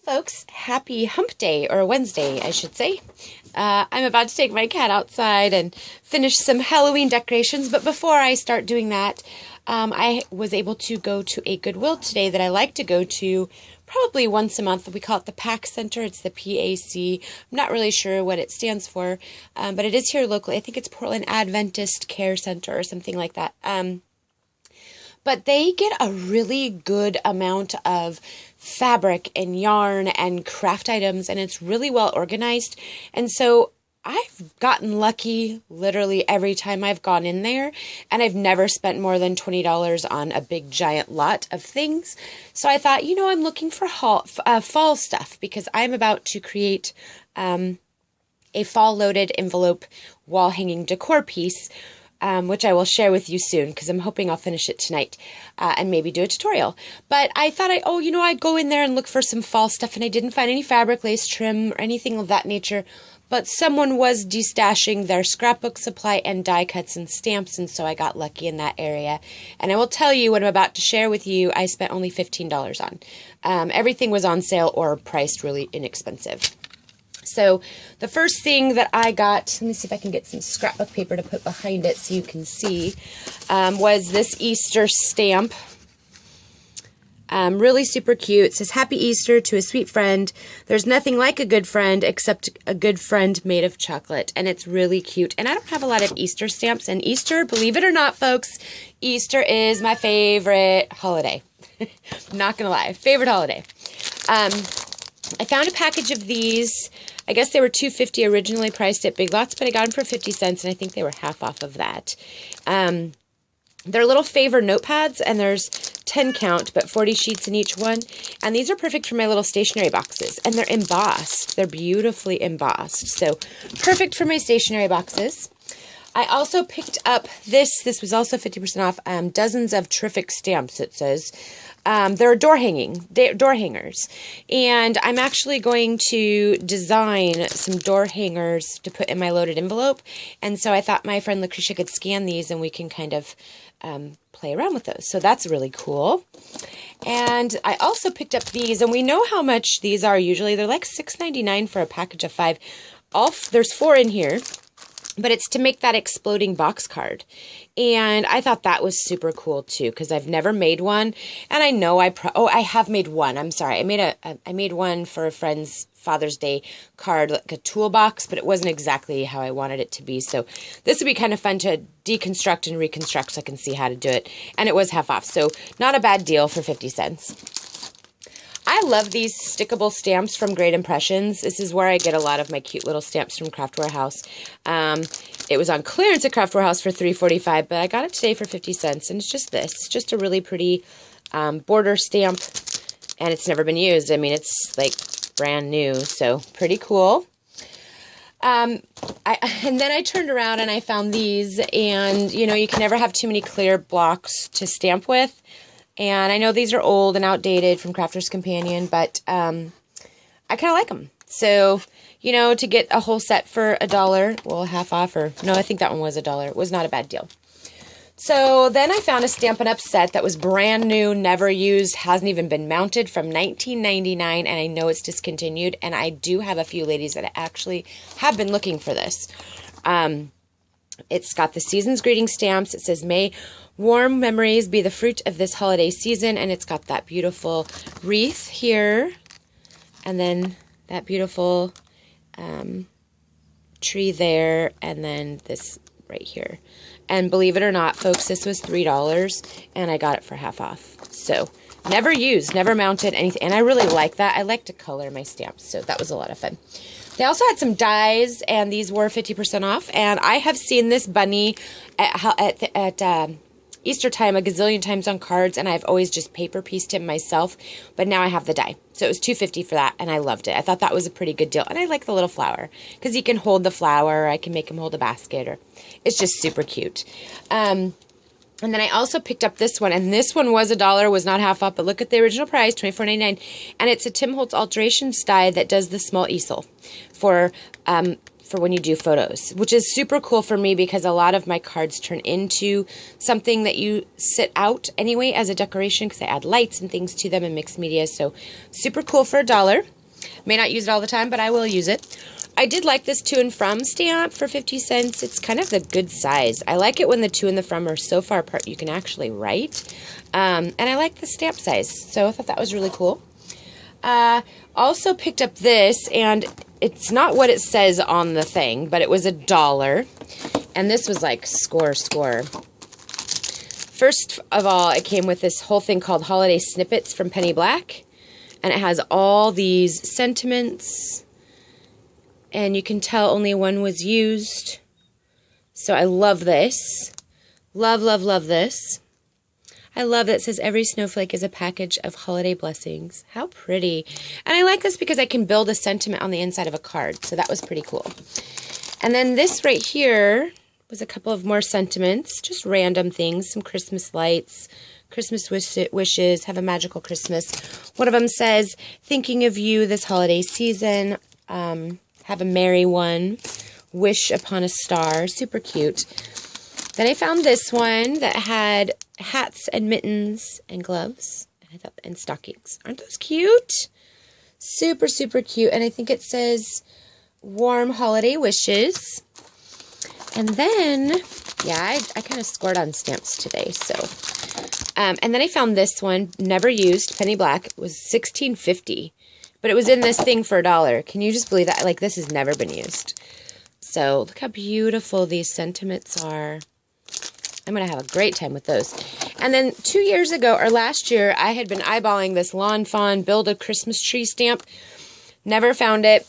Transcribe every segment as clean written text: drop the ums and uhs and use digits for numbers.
Folks, happy hump day, or Wednesday, I should say. I'm about to take my cat outside and finish some Halloween decorations, but before I start doing that, I was able to go to a Goodwill today that I like to go to probably once a month. We call it the PAC Center. It's the PAC. I'm not really sure what it stands for, but it is here locally. I think it's Portland Adventist Care Center or something like that. But they get a really good amount of fabric and yarn and craft items, and it's really well organized. And so I've gotten lucky literally every time I've gone in there, and I've never spent more than $20 on a big giant lot of things. So I thought, I'm looking for fall stuff because I'm about to create a fall loaded envelope wall hanging decor piece, which I will share with you soon because I'm hoping I'll finish it tonight and maybe do a tutorial. But I thought I'd go in there and look for some fall stuff, and I didn't find any fabric, lace, trim, or anything of that nature. But someone was destashing their scrapbook supply and die cuts and stamps, and so I got lucky in that area. And I will tell you what I'm about to share with you, I spent only $15 on. Everything was on sale or priced really inexpensive. So the first thing that I got, let me see if I can get some scrapbook paper to put behind it so you can see, was this Easter stamp. Really super cute. It says, "Happy Easter to a sweet friend. There's nothing like a good friend except a good friend made of chocolate." And it's really cute. And I don't have a lot of Easter stamps. And Easter, believe it or not, folks, Easter is my favorite holiday. Not gonna lie, favorite holiday. I found a package of these. I guess they were $2.50 originally priced at Big Lots, but I got them for 50 cents, and I think they were half off of that. They're little favor notepads, and there's 10 count, but 40 sheets in each one. And these are perfect for my little stationery boxes, and they're embossed. They're beautifully embossed, so perfect for my stationery boxes. I also picked up this. This was also 50% off. Dozens of terrific stamps, it says. They're door hangers, and I'm actually going to design some door hangers to put in my loaded envelope. And so I thought my friend Lucretia could scan these, and we can kind of play around with those. So that's really cool. And I also picked up these, and we know how much these are usually. They're like $6.99 for a package of 5. There's 4 in here. But it's to make that exploding box card. And I thought that was super cool too, because I've never made one. And I know I have made one. I'm sorry. I made one for a friend's Father's Day card, like a toolbox, but it wasn't exactly how I wanted it to be. So this would be kind of fun to deconstruct and reconstruct so I can see how to do it. And it was half off. So not a bad deal for 50 cents. I love these stickable stamps from Great Impressions. This is where I get a lot of my cute little stamps from Craft Warehouse. It was on clearance at Craft Warehouse for $3.45, but I got it today for 50 cents. And it's just this. It's just a really pretty border stamp, and it's never been used. I mean, it's like brand new, so pretty cool. And then I turned around and I found these, and you can never have too many clear blocks to stamp with. And I know these are old and outdated from Crafter's Companion, but I kind of like them. So, to get a whole set for $1, well, half off, or no, I think that one was $1. It was not a bad deal. So then I found a Stampin' Up! Set that was brand new, never used, hasn't even been mounted, from 1999, and I know it's discontinued. And I do have a few ladies that actually have been looking for this. It's got the season's greeting stamps. It says, "May warm memories be the fruit of this holiday season," and it's got that beautiful wreath here, and then that beautiful tree there, and then this right here. And believe it or not, folks, this was $3, and I got it for half off. So never used, never mounted, anything, and I really like that. I like to color my stamps, so that was a lot of fun. They also had some dies, and these were 50% off. And I have seen this bunny at Easter time a gazillion times on cards, and I've always just paper pieced him myself. But now I have the die. So it was $2.50 for that, and I loved it. I thought that was a pretty good deal. And I like the little flower, because he can hold the flower. I can make him hold a basket, or it's just super cute. And then I also picked up this one, and this one was $1, was not half off, but look at the original price, $24.99. And it's a Tim Holtz Alterations die that does the small easel for for when you do photos, which is super cool for me because a lot of my cards turn into something that you sit out anyway as a decoration because I add lights and things to them and mixed media. So super cool for $1. May not use it all the time, but I will use it. I did like this to and from stamp for 50 cents. It's kind of the good size. I like it when the to and the from are so far apart you can actually write. And I like the stamp size, so I thought that was really cool. Also picked up this, and it's not what it says on the thing, but it was $1. And this was like score. First of all, it came with this whole thing called Holiday Snippets from Penny Black. And it has all these sentiments. And you can tell only one was used. So I love this. Love this. I love that it says every snowflake is a package of holiday blessings. How pretty. And I like this because I can build a sentiment on the inside of a card. So that was pretty cool. And then this right here was a couple of more sentiments. Just random things. Some Christmas lights. Christmas wishes. Have a magical Christmas. One of them says, thinking of you this holiday season. Have a merry one. Wish upon a star. Super cute. Then I found this one that had hats and mittens and gloves. And stockings. Aren't those cute? Super cute. And I think it says warm holiday wishes. And then, yeah, I kind of scored on stamps today. So, and then I found this one, never used, Penny Black. It was $16.50. But it was in this thing for $1. Can you just believe that? Like, this has never been used. So, look how beautiful these sentiments are. I'm going to have a great time with those. And then 2 years ago, or last year, I had been eyeballing this Lawn Fawn Build a Christmas Tree stamp. Never found it.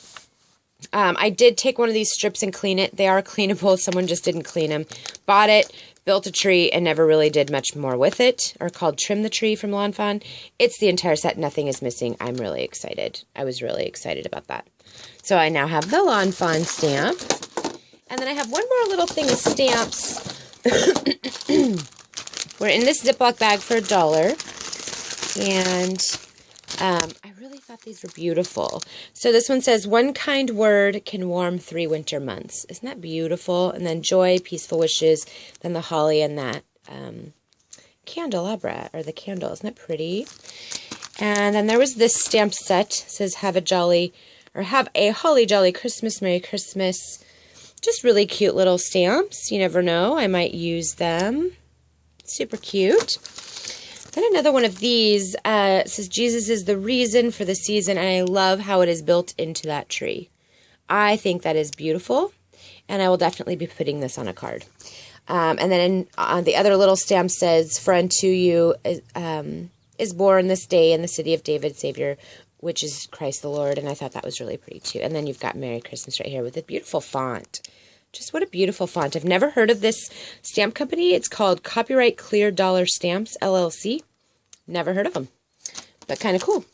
I did take one of these strips and clean it. They are cleanable. Someone just didn't clean them. Bought it. Built a tree and never really did much more with it, or called Trim the Tree from Lawn Fawn. It's the entire set. Nothing is missing. I'm really excited. I was really excited about that. So I now have the Lawn Fawn stamp. And then I have one more little thing of stamps. We're in this Ziploc bag for $1. And I really thought these were beautiful. So this one says, one kind word can warm 3 winter months. Isn't that beautiful? And then joy, peaceful wishes, then the holly and that candelabra, or the candle. Isn't that pretty? And then there was this stamp set. It says, have a holly jolly Christmas, Merry Christmas. Just really cute little stamps. You never know. I might use them. Super cute. Then another one of these says, Jesus is the reason for the season, and I love how it is built into that tree. I think that is beautiful, and I will definitely be putting this on a card. And then on the other little stamp says, for unto you is born this day in the city of David, Savior, which is Christ the Lord, and I thought that was really pretty too. And then you've got Merry Christmas right here with a beautiful font. Just what a beautiful font. I've never heard of this stamp company. It's called Copyright Clear Dollar Stamps, LLC. Never heard of them, but kind of cool.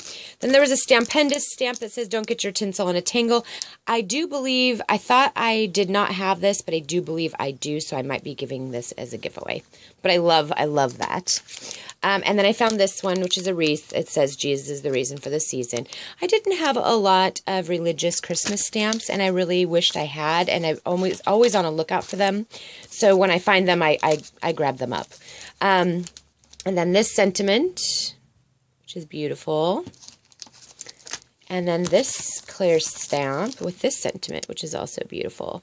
Then there was a Stampendous stamp that says, don't get your tinsel in a tangle. I do believe, I thought I did not have this, but I do believe I do, so I might be giving this as a giveaway. But I love that. And then I found this one, which is a wreath. It says, Jesus is the reason for the season. I didn't have a lot of religious Christmas stamps, and I really wished I had, and I'm always on a lookout for them. So when I find them, I grab them up. And then this sentiment, which is beautiful. And then this clear stamp with this sentiment, which is also beautiful.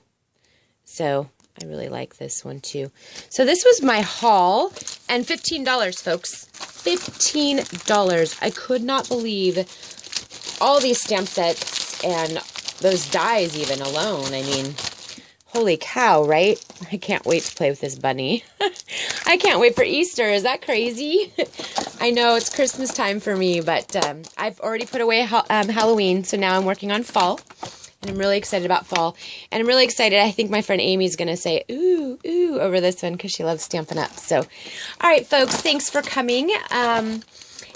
So I really like this one too. So this was my haul, and $15, folks. $15. I could not believe all these stamp sets and those dies even alone. I mean, holy cow, right? I can't wait to play with this bunny. I can't wait for Easter. Is that crazy? I know it's Christmas time for me, but I've already put away Halloween, so now I'm working on fall. And I'm really excited about fall. And I'm really excited. I think my friend Amy's going to say, ooh, ooh, over this one because she loves Stampin' Up. So, all right, folks, thanks for coming. And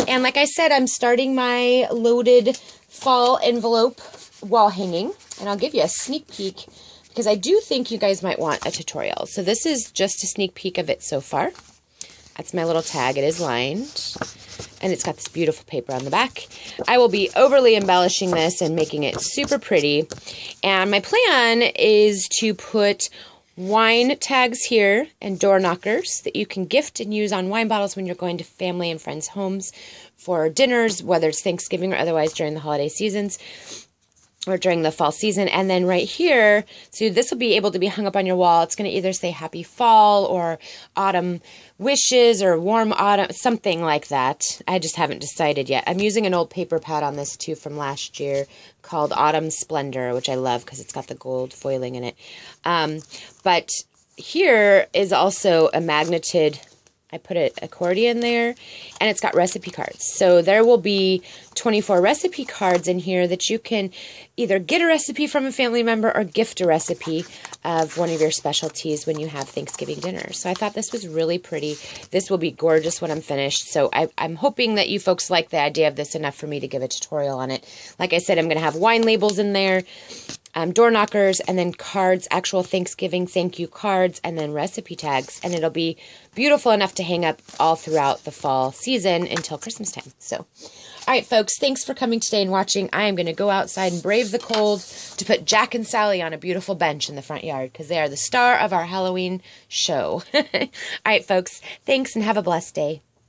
like I said, I'm starting my loaded fall envelope wall hanging. And I'll give you a sneak peek because I do think you guys might want a tutorial. So this is just a sneak peek of it so far. That's my little tag. It is lined. And it's got this beautiful paper on the back. I will be overly embellishing this and making it super pretty. And my plan is to put wine tags here and door knockers that you can gift and use on wine bottles when you're going to family and friends' homes for dinners, whether it's Thanksgiving or otherwise during the holiday seasons or during the fall season. And then right here, so this will be able to be hung up on your wall. It's going to either say happy fall or autumn wishes or warm autumn, something like that. I just haven't decided yet. I'm using an old paper pad on this too from last year called Autumn Splendor, which I love because it's got the gold foiling in it. But here is also a magneted, I put an accordion there, and it's got recipe cards. So there will be 24 recipe cards in here that you can either get a recipe from a family member or gift a recipe of one of your specialties when you have Thanksgiving dinner. So I thought this was really pretty. This will be gorgeous when I'm finished. So I'm hoping that you folks like the idea of this enough for me to give a tutorial on it. Like I said, I'm going to have wine labels in there, door knockers, and then cards, actual Thanksgiving thank you cards, and then recipe tags. And it'll be beautiful enough to hang up all throughout the fall season until Christmas time. So, all right, folks, thanks for coming today and watching. I am going to go outside and brave the cold to put Jack and Sally on a beautiful bench in the front yard because they are the star of our Halloween show. All right, folks, thanks and have a blessed day.